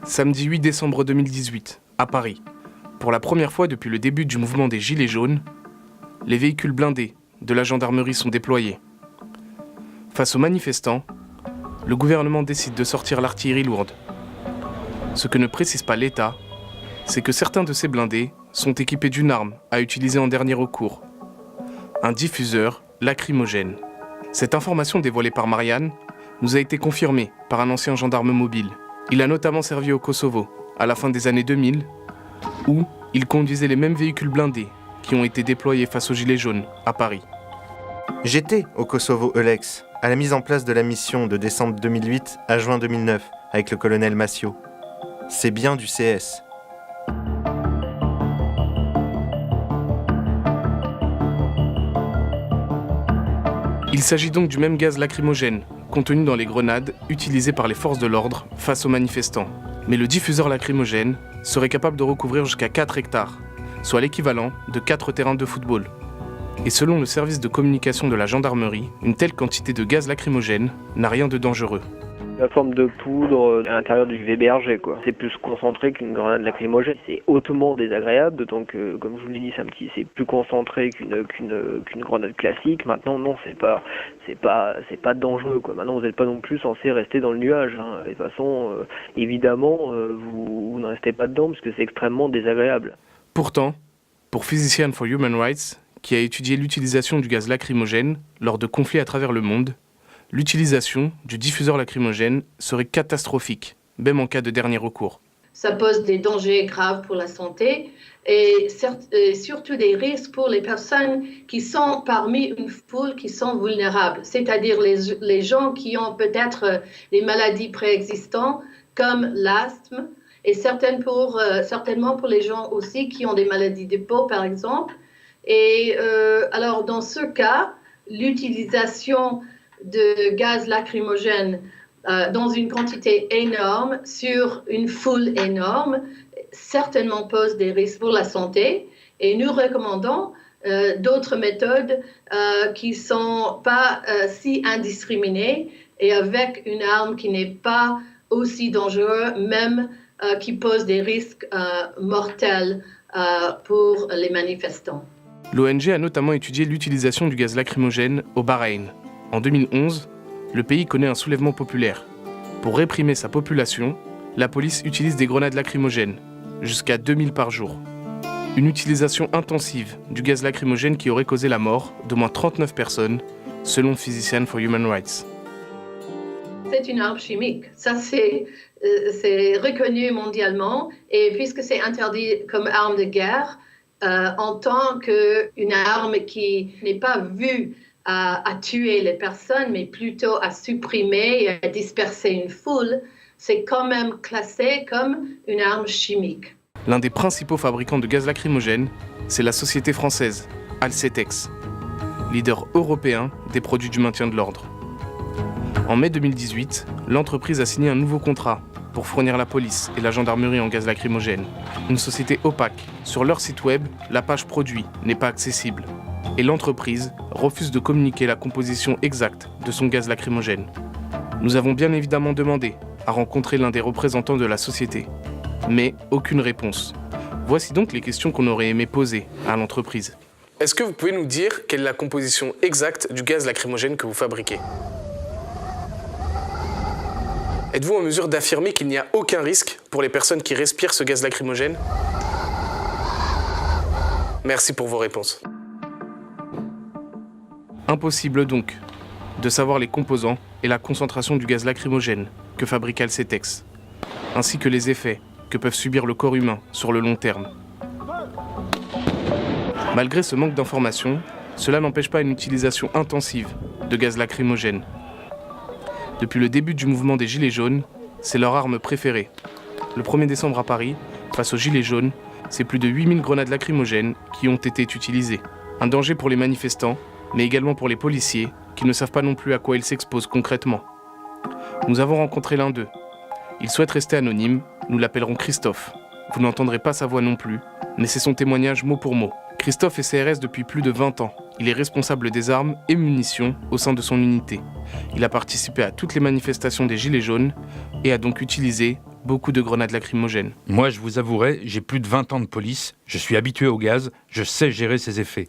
Samedi 8 décembre 2018, à Paris. Pour la première fois depuis le début du mouvement des Gilets jaunes, les véhicules blindés de la gendarmerie sont déployés. Face aux manifestants, le gouvernement décide de sortir l'artillerie lourde. Ce que ne précise pas l'État, c'est que certains de ces blindés sont équipés d'une arme à utiliser en dernier recours. Un diffuseur lacrymogène. Cette information dévoilée par Marianne nous a été confirmée par un ancien gendarme mobile. Il a notamment servi au Kosovo, à la fin des années 2000, où il conduisait les mêmes véhicules blindés qui ont été déployés face aux Gilets jaunes à Paris. J'étais au Kosovo Eulex, à la mise en place de la mission de décembre 2008 à juin 2009, avec le colonel Massio. C'est bien du CS. Il s'agit donc du même gaz lacrymogène, contenu dans les grenades utilisées par les forces de l'ordre face aux manifestants. Mais le diffuseur lacrymogène serait capable de recouvrir jusqu'à 4 hectares, soit l'équivalent de 4 terrains de football. Et selon le service de communication de la gendarmerie, une telle quantité de gaz lacrymogène n'a rien de dangereux. La forme de poudre à l'intérieur du VBRG, quoi. C'est plus concentré qu'une grenade lacrymogène. C'est hautement désagréable, d'autant que, comme je vous l'ai dit, c'est plus concentré qu'une grenade classique. Maintenant, non, c'est pas dangereux, quoi. Maintenant, vous n'êtes pas non plus censé rester dans le nuage, hein. De toute façon, évidemment, vous ne restez pas dedans parce que c'est extrêmement désagréable. Pourtant, pour Physicians for Human Rights, qui a étudié l'utilisation du gaz lacrymogène lors de conflits à travers le monde, l'utilisation du diffuseur lacrymogène serait catastrophique, même en cas de dernier recours. Ça pose des dangers graves pour la santé et surtout des risques pour les personnes qui sont parmi une foule qui sont vulnérables, c'est-à-dire les gens qui ont peut-être des maladies préexistantes comme l'asthme et certainement pour les gens aussi qui ont des maladies de peau, par exemple. Et alors, dans ce cas, l'utilisation de gaz lacrymogène dans une quantité énorme sur une foule énorme certainement pose des risques pour la santé et nous recommandons d'autres méthodes qui ne sont pas si indiscriminées et avec une arme qui n'est pas aussi dangereuse, même qui pose des risques mortels pour les manifestants. L'ONG a notamment étudié l'utilisation du gaz lacrymogène au Bahreïn. En 2011, le pays connaît un soulèvement populaire. Pour réprimer sa population, la police utilise des grenades lacrymogènes, jusqu'à 2000 par jour. Une utilisation intensive du gaz lacrymogène qui aurait causé la mort d'au moins 39 personnes, selon Physicians for Human Rights. C'est une arme chimique. Ça, c'est reconnu mondialement. Et puisque c'est interdit comme arme de guerre, en tant qu'une arme qui n'est pas vue à tuer les personnes, mais plutôt à supprimer et à disperser une foule, c'est quand même classé comme une arme chimique. L'un des principaux fabricants de gaz lacrymogène, c'est la société française, Alcetex, leader européen des produits du maintien de l'ordre. En mai 2018, l'entreprise a signé un nouveau contrat pour fournir la police et la gendarmerie en gaz lacrymogène. Une société opaque. Sur leur site web, la page produit n'est pas accessible. Et l'entreprise refuse de communiquer la composition exacte de son gaz lacrymogène. Nous avons bien évidemment demandé à rencontrer l'un des représentants de la société, mais aucune réponse. Voici donc les questions qu'on aurait aimé poser à l'entreprise. Est-ce que vous pouvez nous dire quelle est la composition exacte du gaz lacrymogène que vous fabriquez ? Êtes-vous en mesure d'affirmer qu'il n'y a aucun risque pour les personnes qui respirent ce gaz lacrymogène ? Merci pour vos réponses. Impossible donc de savoir les composants et la concentration du gaz lacrymogène que fabrique Alcetex, ainsi que les effets que peuvent subir le corps humain sur le long terme. Malgré ce manque d'informations, cela n'empêche pas une utilisation intensive de gaz lacrymogène. Depuis le début du mouvement des Gilets jaunes, c'est leur arme préférée. Le 1er décembre à Paris, face aux Gilets jaunes, c'est plus de 8000 grenades lacrymogènes qui ont été utilisées. Un danger pour les manifestants, mais également pour les policiers, qui ne savent pas non plus à quoi ils s'exposent concrètement. Nous avons rencontré l'un d'eux. Il souhaite rester anonyme, nous l'appellerons Christophe. Vous n'entendrez pas sa voix non plus, mais c'est son témoignage mot pour mot. Christophe est CRS depuis plus de 20 ans. Il est responsable des armes et munitions au sein de son unité. Il a participé à toutes les manifestations des Gilets jaunes et a donc utilisé beaucoup de grenades lacrymogènes. Moi, je vous avouerai, j'ai plus de 20 ans de police, je suis habitué au gaz, je sais gérer ses effets.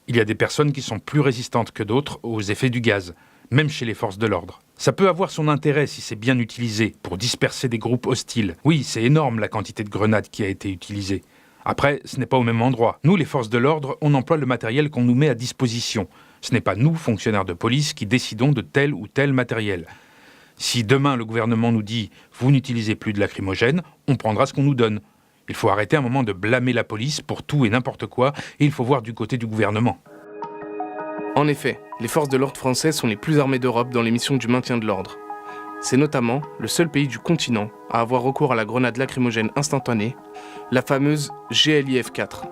Il y a des personnes qui sont plus résistantes que d'autres aux effets du gaz, même chez les forces de l'ordre. Ça peut avoir son intérêt si c'est bien utilisé, pour disperser des groupes hostiles. Oui, c'est énorme la quantité de grenades qui a été utilisée. Après, ce n'est pas au même endroit. Nous, les forces de l'ordre, on emploie le matériel qu'on nous met à disposition. Ce n'est pas nous, fonctionnaires de police, qui décidons de tel ou tel matériel. Si demain le gouvernement nous dit « vous n'utilisez plus de lacrymogène », on prendra ce qu'on nous donne. Il faut arrêter un moment de blâmer la police pour tout et n'importe quoi, et il faut voir du côté du gouvernement. En effet, les forces de l'ordre françaises sont les plus armées d'Europe dans les missions du maintien de l'ordre. C'est notamment le seul pays du continent à avoir recours à la grenade lacrymogène instantanée, la fameuse GLIF-4.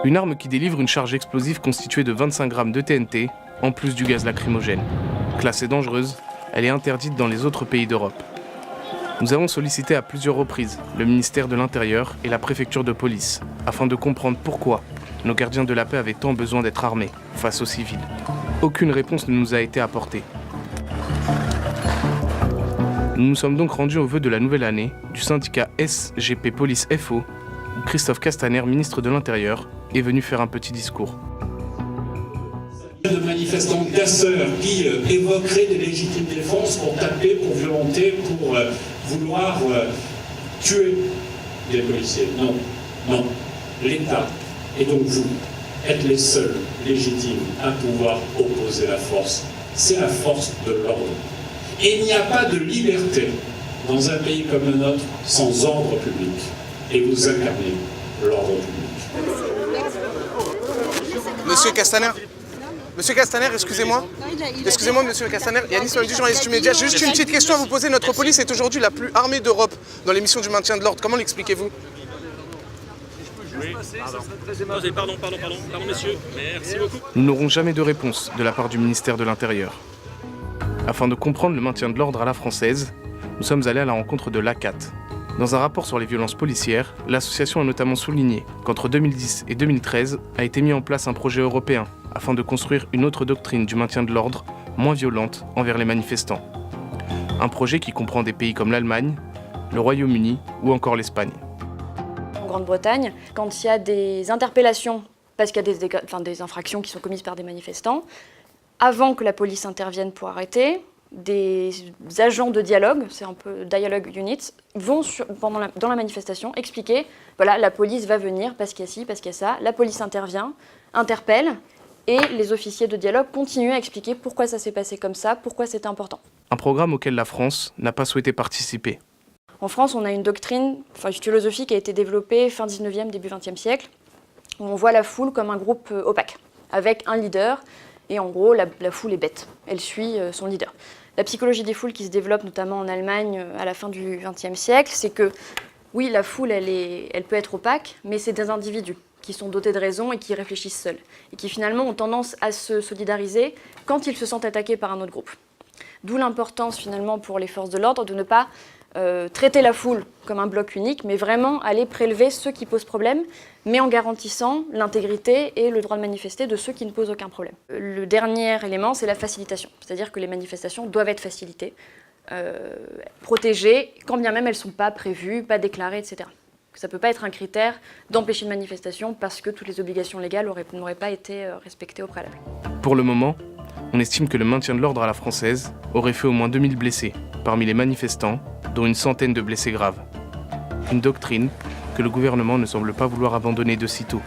Une arme qui délivre une charge explosive constituée de 25 grammes de TNT, en plus du gaz lacrymogène. Classée dangereuse, elle est interdite dans les autres pays d'Europe. Nous avons sollicité à plusieurs reprises le ministère de l'Intérieur et la préfecture de police, afin de comprendre pourquoi nos gardiens de la paix avaient tant besoin d'être armés face aux civils. Aucune réponse ne nous a été apportée. Nous nous sommes donc rendus au vœu de la nouvelle année du syndicat SGP Police FO, où Christophe Castaner, ministre de l'Intérieur, est venu faire un petit discours. De manifestants casseurs qui évoqueraient des légitimes défenses pour taper, pour violenter, pour vouloir tuer des policiers. Non, non. L'État, et donc vous, êtes les seuls légitimes à pouvoir opposer la force. C'est la force de l'ordre. Et il n'y a pas de liberté dans un pays comme le nôtre sans ordre public. Et vous incarnez l'ordre public. Monsieur Castaner, excusez-moi. Excusez-moi, monsieur Castaner. Yannis Mohamedi, journaliste du Média. J'ai juste une petite question à vous poser. Notre police est aujourd'hui la plus armée d'Europe dans les missions du maintien de l'ordre. Comment l'expliquez-vous ? Oui, pardon, messieurs. Merci beaucoup. Nous n'aurons jamais de réponse de la part du ministère de l'Intérieur. Afin de comprendre le maintien de l'ordre à la française, nous sommes allés à la rencontre de l'ACAT. Dans un rapport sur les violences policières, l'association a notamment souligné qu'entre 2010 et 2013 a été mis en place un projet européen afin de construire une autre doctrine du maintien de l'ordre moins violente envers les manifestants. Un projet qui comprend des pays comme l'Allemagne, le Royaume-Uni ou encore l'Espagne. En Grande-Bretagne, quand il y a des interpellations parce qu'il y a des infractions qui sont commises par des manifestants, avant que la police intervienne pour arrêter, des agents de dialogue, c'est un peu dialogue units, vont dans la manifestation expliquer, voilà, la police va venir parce qu'il y a ci, parce qu'il y a ça, la police intervient, interpelle, et les officiers de dialogue continuent à expliquer pourquoi ça s'est passé comme ça, pourquoi c'était important. Un programme auquel la France n'a pas souhaité participer. En France, on a une doctrine, une philosophie qui a été développée fin 19e, début 20e siècle, où on voit la foule comme un groupe opaque, avec un leader, et en gros, la foule est bête, elle suit son leader. La psychologie des foules qui se développe notamment en Allemagne à la fin du XXe siècle, c'est que, oui, la foule, elle peut être opaque, mais c'est des individus qui sont dotés de raison et qui réfléchissent seuls, et qui finalement ont tendance à se solidariser quand ils se sentent attaqués par un autre groupe. D'où l'importance finalement pour les forces de l'ordre de ne pas traiter la foule comme un bloc unique, mais vraiment aller prélever ceux qui posent problème, mais en garantissant l'intégrité et le droit de manifester de ceux qui ne posent aucun problème. Le dernier élément, c'est la facilitation, c'est-à-dire que les manifestations doivent être facilitées, protégées, quand bien même elles ne sont pas prévues, pas déclarées, etc. Ça ne peut pas être un critère d'empêcher une manifestation parce que toutes les obligations légales n'auraient pas été respectées au préalable. Pour le moment, on estime que le maintien de l'ordre à la française aurait fait au moins 2000 blessés parmi les manifestants, dont une centaine de blessés graves. Une doctrine que le gouvernement ne semble pas vouloir abandonner de sitôt.